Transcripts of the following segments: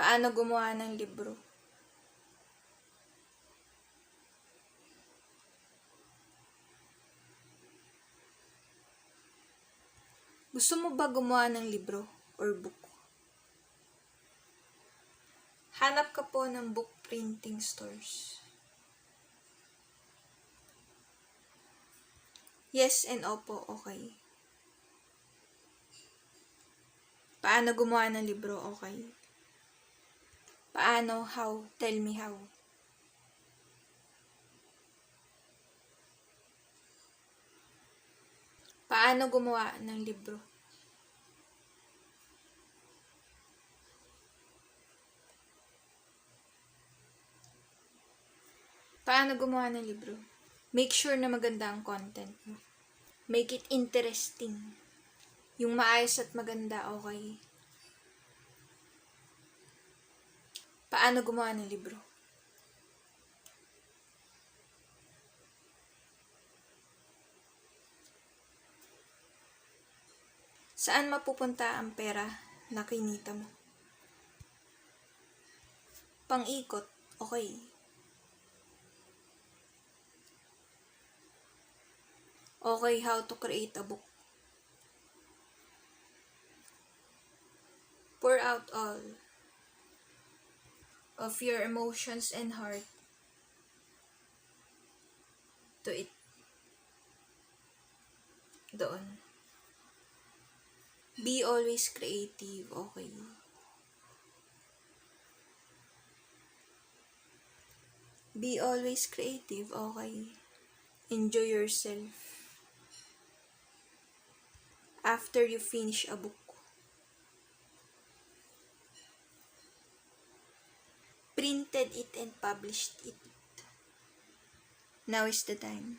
Paano gumawa ng libro? Gusto mo ba gumawa ng libro or book? Hanap ka po ng book printing stores. Yes and opo, okay. Paano gumawa ng libro? Okay. Paano? How? Tell me how. Paano gumawa ng libro? Paano gumawa ng libro? Make sure na maganda ang content mo. Make it interesting. Yung maayos at maganda, okay. Paano gumawa ng libro? Saan mapupunta ang pera na kinita mo? Pang-ikot, okay. Okay, how to create a book. Pour out all of your emotions and heart to it. Doon. Be always creative, okay. Be always creative, okay. Enjoy yourself. After you finish a book. Printed it and published it. Now is the time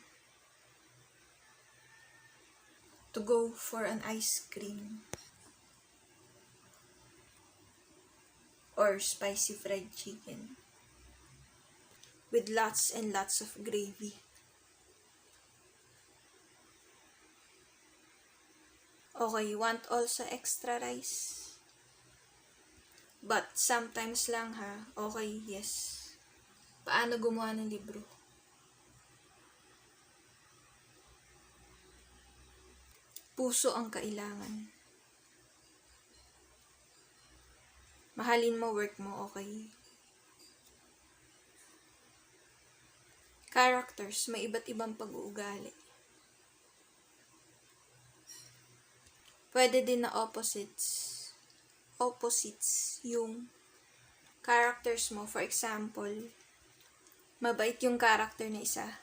to go for an ice cream or spicy fried chicken with lots and lots of gravy. Okay, you want also extra rice? But sometimes lang ha. Okay, yes. Paano gumawa ng libro? Puso ang kailangan. Mahalin mo work mo, okay? Characters, may iba't ibang pag-uugali. Pwede din na opposites. Opposites yung characters mo. For example, mabait yung character na isa.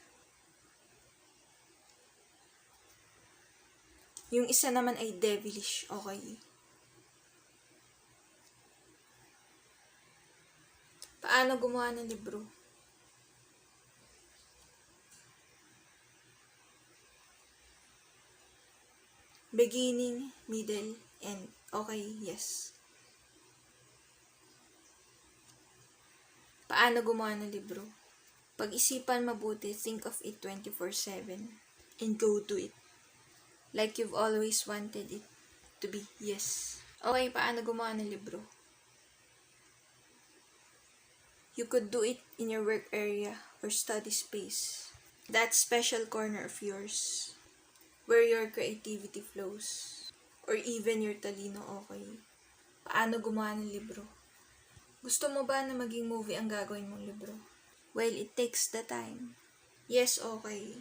Yung isa naman ay devilish, okay? Paano gumawa ng libro? Beginning, middle, end. Okay, yes. Paano gumawa ng libro? Pag-isipan mabuti, think of it 24/7 and go do it. Like you've always wanted it to be, yes. Okay, paano gumawa ng libro? You could do it in your work area or study space. That special corner of yours where your creativity flows. Or even your talino, okay. Paano gumawa ng libro? Gusto mo ba na maging movie ang gagawin mong libro? Well, it takes the time. Yes, okay.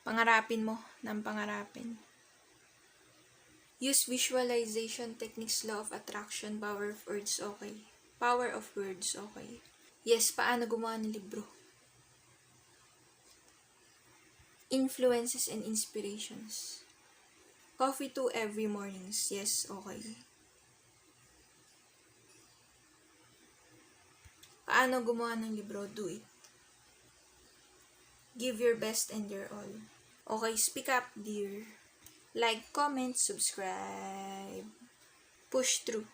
Pangarapin mo ng pangarapin. Use visualization techniques, law of attraction, power of words, okay. Power of words, okay. Yes, paano gumawa ng libro? Influences and inspirations. Coffee too every mornings. Yes, okay. Paano gumawa ng libro? Do it. Give your best and your all. Okay, speak up, dear. Like, comment, subscribe. Push through.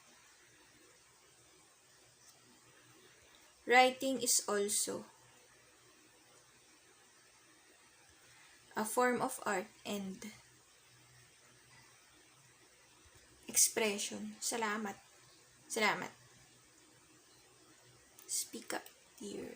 Writing is also a form of art and expression. Salamat. Salamat. Speak up, dear.